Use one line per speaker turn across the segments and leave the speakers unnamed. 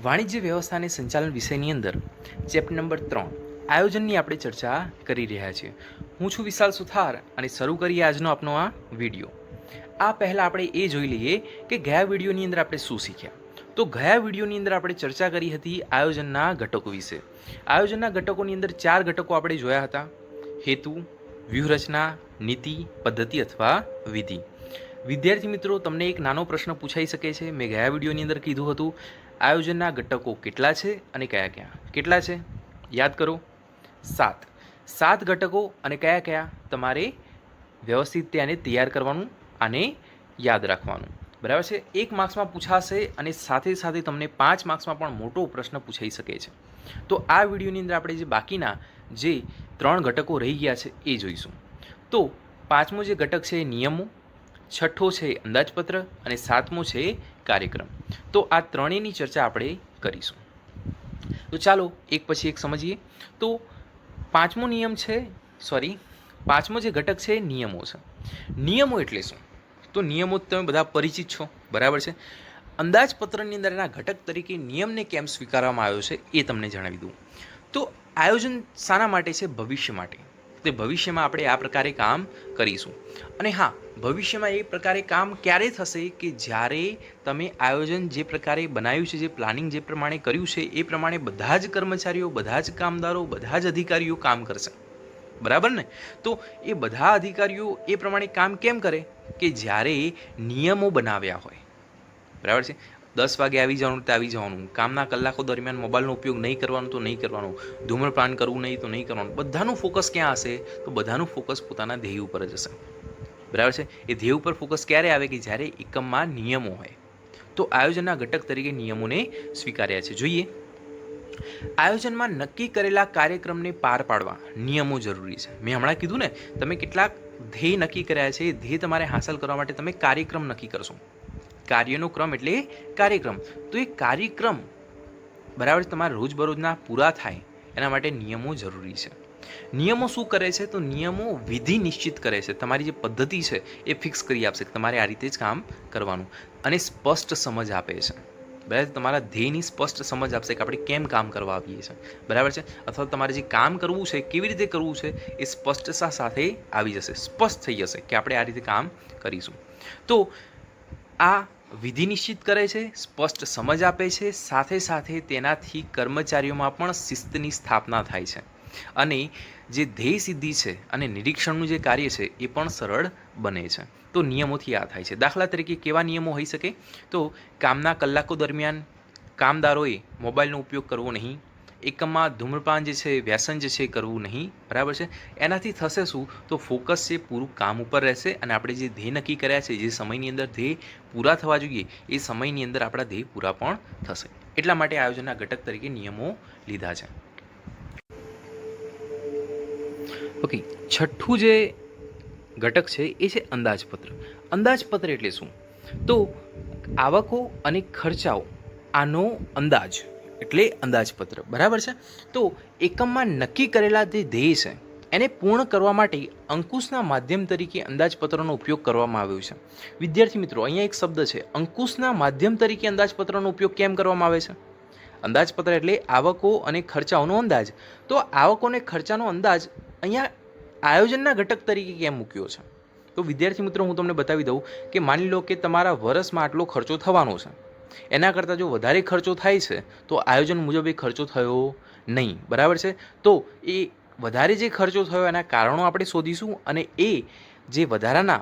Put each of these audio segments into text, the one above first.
વાણિજ્ય વ્યવસ્થા અને સંચાલન વિષયની અંદર ચેપ્ટર નંબર 3 આયોજનની આપણે ચર્ચા કરી રહ્યા છીએ. હું છું વિશાલ સુથાર અને શરૂ કરીએ આજનો આપનો આ વિડીયો. આ પહેલાં આપણે એ જોઈ લઈએ કે ગયા વિડીયોની અંદર આપણે શું શીખ્યા. તો ગયા વિડીયોની અંદર આપણે ચર્ચા કરી હતી આયોજનના ઘટકો વિશે. આયોજનના ઘટકોની અંદર 4 ઘટકો આપણે જોયા હતા: હેતુ, વ્યૂહરચના, નીતિ, પદ્ધતિ અથવા વિધિ. વિદ્યાર્થી મિત્રો, તમને એક નાનો પ્રશ્ન પૂછાઈ શકે છે. મેં ગયા વિડીયોની અંદર કીધું હતું આયોજનના ઘટકો કેટલા છે અને કયા કયા. કેટલા છે યાદ કરો? 7 ઘટકો. અને કયા કયા તમારે વ્યવસ્થિત તેને તૈયાર કરવાનું, આને યાદ રાખવાનું. બરાબર છે? 1 માર્ક્સમાં પૂછાશે અને સાથે સાથે તમને 5 માર્ક્સમાં પણ મોટો પ્રશ્ન પૂછાઈ શકે છે. તો આ વિડીયોની અંદર આપણે જે બાકીના જે 3 ઘટકો રહી ગયા છે એ જોઈશું. તો 5મો જે ઘટક છે એ નિયમો, 6થો છે અંદાજપત્ર અને 7મો છે કાર્યક્રમ. તો આ ત્રણેયની ચર્ચા આપણે કરીશું. તો ચાલો એક પછી એક સમજીએ. તો 5મો જે ઘટક છે નિયમો છે. નિયમો એટલે શું? તો નિયમો તમે બધા પરિચિત છો, બરાબર છે? અંદાજપત્રની અંદર એના ઘટક તરીકે નિયમને કેમ સ્વીકારવામાં આવ્યો છે એ તમને જણાવી દઉં. તો આયોજન શાના માટે છે? ભવિષ્ય માટે. તે ભવિષ્યમાં આપણે આ પ્રકારે કામ કરીશું. અને હા, ભવિષ્યમાં એ પ્રકારે કામ ક્યારે થશે કે જ્યારે તમે આયોજન જે પ્રકારે બનાવ્યું છે, જે પ્લાનિંગ જે પ્રમાણે કર્યું છે એ પ્રમાણે બધા જ કર્મચારીઓ, બધા જ કામદારો, બધા જ અધિકારીઓ કામ કરશે. બરાબર ને? તો એ બધા અધિકારીઓ એ પ્રમાણે કામ કેમ કરે? કે જ્યારે નિયમો બનાવ્યા હોય. બરાબર છે? 10 વાગે આવી જવાનું તો આવી જવાનું, કામના કલાકો દરમિયાન મોબાઈલનો ઉપયોગ નહીં કરવાનો તો નહીં કરવાનો, ધૂમ્રપાન કરવું નહીં તો નહીં કરવાનું. બધાનું ફોકસ ક્યાં હશે? તો બધાનું ફોકસ પોતાના ધ્યેય ઉપર જ હશે. બરાબર છે? એ ધ્યેય ઉપર ફોકસ ક્યારે આવે? કે જ્યારે એકમમાં નિયમો હોય. તો આયોજનના ઘટક તરીકે નિયમોને સ્વીકાર્યા છે. જોઈએ, આયોજનમાં નક્કી કરેલા કાર્યક્રમને પાર પાડવા નિયમો જરૂરી છે. મેં હમણાં કીધું ને, તમે કેટલાક ધ્યેય નક્કી કર્યા છે, એ ધ્યેય તમારે હાંસલ કરવા માટે તમે કાર્યક્રમ નક્કી કરશો. કાર્યનો ક્રમ એટલે કાર્યક્રમ. તો એ કાર્યક્રમ બરાબર તમારા રોજબરોજના પૂરા થાય એના માટે નિયમો જરૂરી છે. નિયમો શું કરે છે? તો નિયમો વિધિ નિશ્ચિત કરે છે. તમારી જે પદ્ધતિ છે એ ફિક્સ કરી આપશે કે તમારે આ રીતે જ કામ કરવાનું, અને સ્પષ્ટ સમજ આપે છે. બરાબર? તમારા ધ્યેયની સ્પષ્ટ સમજ આપશે કે આપણે કેમ કામ કરવા આવીએ છીએ. બરાબર છે? અથવા તમારે જે કામ કરવું છે, કેવી રીતે કરવું છે એ સ્પષ્ટતા સાથે આવી જશે, સ્પષ્ટ થઈ જશે કે આપણે આ રીતે કામ કરીશું. તો આ વિધિ નિશ્ચિત કરે છે, સ્પષ્ટ સમજ આપે છે, સાથે સાથે તેનાથી કર્મચારીઓમાં પણ શિસ્તની સ્થાપના થાય છે, અને જે ધ્યેય સિદ્ધિ છે અને નિરીક્ષણનું જે કાર્ય છે એ પણ સરળ બને છે. તો નિયમોથી આ થાય છે. દાખલા તરીકે કેવા નિયમો હોઈ શકે? તો કામના કલાકો દરમિયાન કામદારોએ મોબાઈલનો ઉપયોગ કરવો નહીં, એકમમાં ધૂમ્રપાન જે છે, વ્યસન જે છે કરવું નહીં. બરાબર છે? એનાથી થશે શું? તો ફોકસ છે પૂરું કામ ઉપર રહેશે, અને આપણે જે ધ્યેય નક્કી કર્યા છે, જે સમયની અંદર ધ્યેય પૂરા થવા જોઈએ એ સમયની અંદર આપણા ધ્યેય પૂરા પણ થશે. એટલા માટે આયોજનના ઘટક તરીકે નિયમો લીધા છે. ઓકે, 6થું જે ઘટક છે એ છે અંદાજપત્ર. અંદાજપત્ર એટલે શું? તો આવકો અને ખર્ચાઓ આનો અંદાજ એટલે અંદાજપત્ર. બરાબર છે? તો એકમમાં નક્કી કરેલા જે ધ્યેય છે એને પૂર્ણ કરવા માટે અંકુશના માધ્યમ તરીકે અંદાજપત્રનો ઉપયોગ કરવામાં આવ્યો છે. વિદ્યાર્થી મિત્રો, અહીંયા એક શબ્દ છે, અંકુશના માધ્યમ તરીકે અંદાજપત્રનો ઉપયોગ કેમ કરવામાં આવે છે? અંદાજપત્ર એટલે આવકો અને ખર્ચાઓનો અંદાજ. તો આવકો અને ખર્ચાનો અંદાજ અહીંયા આયોજનના ઘટક તરીકે કેમ મૂક્યો છે? તો વિદ્યાર્થી મિત્રો, હું તમને બતાવી દઉં કે માની લો કે તમારા વર્ષમાં આટલો ખર્ચો થવાનો છે, એના કરતાં જો વધારે ખર્ચો થાય છે તો આયોજન મુજબ એ ખર્ચો થયો નહીં. બરાબર છે? તો એ વધારે જે ખર્ચો થયો એના કારણો આપણે શોધીશું, અને એ જે વધારાના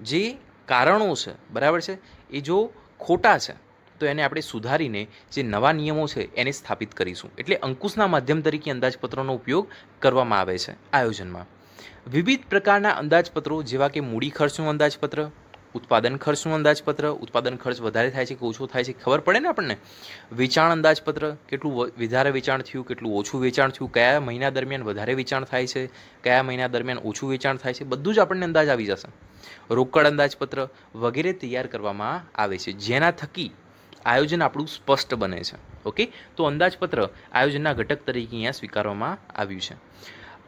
જે કારણો છે, બરાબર છે, એ જો ખોટા છે તો એને આપણે સુધારીને જે નવા નિયમો છે એને સ્થાપિત કરીશું. એટલે અંકુશના માધ્યમ તરીકે અંદાજપત્રનો ઉપયોગ કરવામાં આવે છે આયોજનમાં. વિવિધ પ્રકારના અંદાજપત્રો, જેવા કે મૂડી ખર્ચનું અંદાજપત્ર, ઉત્પાદન ખર્ચનું અંદાજપત્ર, ઉત્પાદન ખર્ચ વધારે થાય છે કે ઓછો થાય છે ખબર પડે ને આપણને. વેચાણ અંદાજપત્ર, કેટલું વધારે વેચાણ થયું, કેટલું ઓછું વેચાણ થયું, કયા મહિના દરમિયાન વધારે વેચાણ થાય છે, કયા મહિના દરમિયાન ઓછું વેચાણ થાય છે, બધું જ આપણને અંદાજ આવી જશે. રોકડ અંદાજપત્ર વગેરે તૈયાર કરવામાં આવે છે, જેના થકી આયોજન આપણું સ્પષ્ટ બને છે. ઓકે, તો અંદાજપત્ર આયોજનના ઘટક તરીકે અહીંયા સ્વીકારવામાં આવ્યું છે.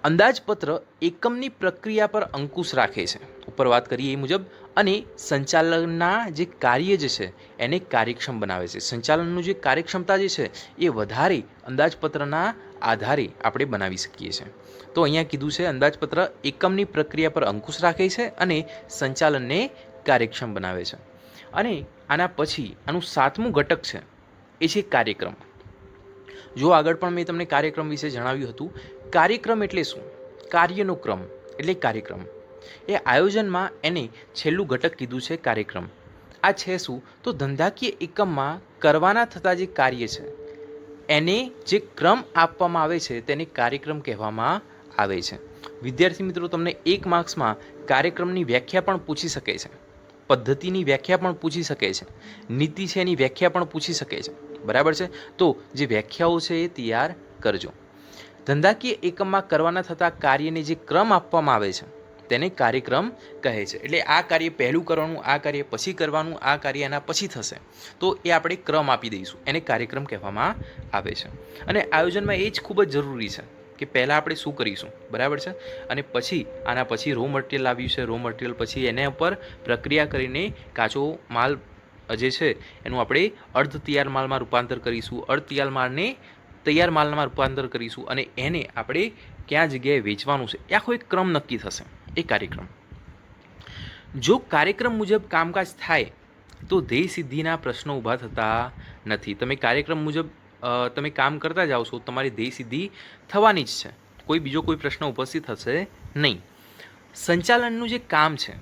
અંદાજપત્ર એકમની પ્રક્રિયા પર અંકુશ રાખે છે, ઉપર વાત કરીએ એ મુજબ, અને સંચાલનના જે કાર્ય જે છે એને કાર્યક્ષમ બનાવે છે. સંચાલનનું જે કાર્યક્ષમતા જે છે એ વધારે અંદાજપત્રના આધારે આપણે બનાવી શકીએ છીએ. તો અહીંયા કીધું છે અંદાજપત્ર એકમની પ્રક્રિયા પર અંકુશ રાખે છે અને સંચાલનને કાર્યક્ષમ બનાવે છે. અને આના પછી આનું 7મું ઘટક છે એ છે કાર્યક્રમ. જો આગળ પણ મેં તમને કાર્યક્રમ વિશે જણાવ્યું હતું. કાર્યક્રમ એટલે શું? કાર્યનો ક્રમ એટલે કાર્યક્રમ. એ આયોજનમાં એને છેલ્લું ઘટક કીધું છે કાર્યક્રમ. આ છે શું? તો ધંધાકીય એકમમાં કરવાના થતા જે કાર્ય છે એને જે ક્રમ આપવામાં આવે છે તેને કાર્યક્રમ કહેવામાં આવે છે. વિદ્યાર્થી મિત્રો, તમને 1 માર્ક્સમાં કાર્યક્રમની વ્યાખ્યા પણ પૂછી શકે છે, પદ્ધતિની વ્યાખ્યા પણ પૂછી શકે છે, નીતિ છે એની વ્યાખ્યા પણ પૂછી શકે છે. બરાબર છે? તો જે વ્યાખ્યાઓ છે એ તૈયાર કરજો. ધંધાકીય એકમમાં કરવાના થતા કાર્યને જે ક્રમ આપવામાં આવે છે તેને કાર્યક્રમ કહે છે. એટલે આ કાર્ય પહેલું કરવાનું, આ કાર્ય પછી કરવાનું, આ કાર્ય એના પછી થશે, તો એ આપણે ક્રમ આપી દઈશું, એને કાર્યક્રમ કહેવામાં આવે છે. અને આયોજનમાં એ જ ખૂબ જ જરૂરી છે કે પહેલાં આપણે શું કરીશું, બરાબર છે, અને પછી આના પછી રો મટીરિયલ આવ્યું છે, રો મટીરિયલ પછી એના ઉપર પ્રક્રિયા કરીને કાચો માલ જે છે એનું આપણે અર્ધ તૈયાર માલમાં રૂપાંતર કરીશું, અર્ધ તૈયાર માલને તૈયાર માલમાં રૂપાંતર કરીશું, અને એને આપણે કયા જગ્યાએ વેચવાનું છે એ આખો એક ક્રમ નક્કી થશે, એ કાર્યક્રમ. જો કાર્યક્રમ મુજબ કામકાજ થાય તો ધ્યેય સિદ્ધિના પ્રશ્નો ઊભા થતા નથી. તમે કાર્યક્રમ મુજબ તમે કામ કરતા જાઓ છો, તમારી ધ્યેય સિદ્ધિ થવાની જ છે, બીજો કોઈ પ્રશ્ન ઉપસ્થિત થશે નહીં. સંચાલનનું જે કામ છે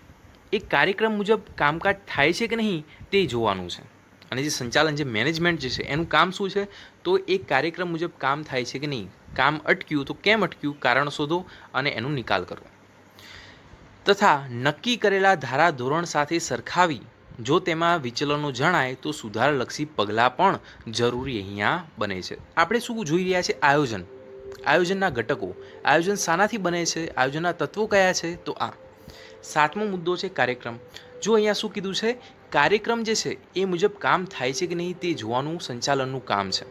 એ કાર્યક્રમ મુજબ કામકાજ થાય છે કે નહીં તે જોવાનું છે. અને જે સંચાલન, જે મેનેજમેન્ટ જે છે એનું કામ શું છે? તો એ કાર્યક્રમ મુજબ કામ થાય છે કે નહીં, કામ અટક્યું તો કેમ અટક્યું, કારણ શોધો અને એનો નિકાલ કરો. તથા નક્કી કરેલા ધારાધોરણ સાથે સરખાવી જો તેમાં વિચલનો જણાય તો સુધારલક્ષી પગલાં પણ જરૂરી અહીંયા બને છે. આપણે શું જોઈ રહ્યા છે? આયોજન, આયોજનના ઘટકો. આયોજન શાનાથી બને છે? આયોજનના તત્વો કયા છે? તો આ 7મો મુદ્દો છે કાર્યક્રમ. જો અહીંયા શું કીધું છે? કાર્યક્રમ જે છે એ મુજબ કામ થાય છે કે નહીં તે જોવાનું સંચાલનનું કામ છે.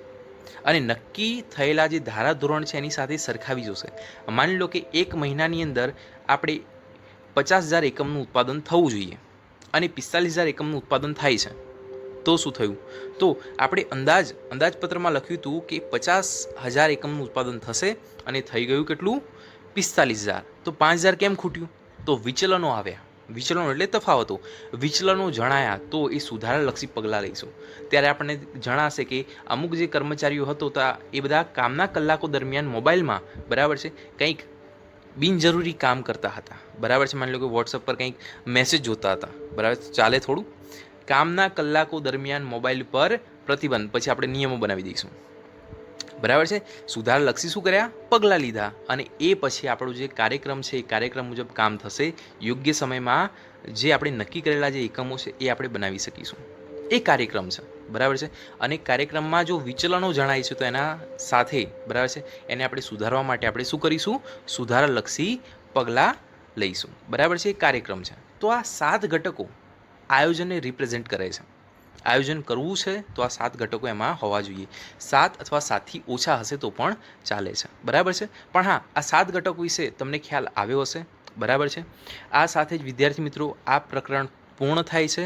અને નક્કી થયેલા જે ધારાધોરણ છે એની સાથે સરખાવી જોશે. માની લો કે 1 મહિનાની અંદર આપણે 50,000 એકમનું ઉત્પાદન થવું જોઈએ અને 45,000 એકમનું ઉત્પાદન થાય છે, તો શું થયું? તો આપણે અંદાજપત્રમાં લખ્યું હતું કે 50,000 એકમનું ઉત્પાદન થશે અને થઈ ગયું કેટલું? 45,000. તો 5,000 કેમ ખૂટ્યું? તો વિચલનો આવ્યા. વિચલનો એટલે તફાવતો. વિચલનો જણાયા તો એ સુધારાલક્ષી પગલાં લઈશું. ત્યારે આપણને જણાશે કે અમુક જે કર્મચારીઓ હતો એ બધા કામના કલાકો દરમિયાન મોબાઈલમાં, બરાબર છે, કંઈક બિનજરૂરી કામ કરતા હતા. બરાબર છે? માની લો કે વોટ્સઅપ પર કંઈક મેસેજ જોતા હતા. બરાબર, ચાલે થોડું. કામના કલાકો દરમિયાન મોબાઈલ પર પ્રતિબંધ, પછી આપણે નિયમો બનાવી દઈશું. બરાબર છે? સુધારલક્ષી શું કર્યા? પગલાં લીધા. અને એ પછી આપણો જે કાર્યક્રમ છે એ કાર્યક્રમ મુજબ કામ થશે. યોગ્ય સમયમાં જે આપણે નક્કી કરેલા જે એકમો છે એ આપણે બનાવી શકીશું. એ કાર્યક્રમ છે. બરાબર છે? અને કાર્યક્રમમાં જો વિચલનો જણાય છે તો એના સાથે, બરાબર છે, એને આપણે સુધારવા માટે આપણે શું કરીશું? સુધારલક્ષી પગલાં લઈશું. બરાબર છે? એ કાર્યક્રમ છે. તો આ 7 ઘટકો આયોજનને રિપ્રેઝેન્ટ કરે છે. આયોજન કરવું છે તો આ 7 ઘટકો એમાં હોવા જોઈએ. 7 અથવા 7થી ઓછા હશે તો પણ ચાલે છે. બરાબર છે? પણ હા, આ 7 ઘટકો વિશે તમને ખ્યાલ આવ્યો હશે. બરાબર છે? આ સાથે જ વિદ્યાર્થી મિત્રો આ પ્રકરણ પૂર્ણ થાય છે.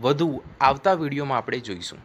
વધુ આવતા વિડીયોમાં આપણે જોઈશું.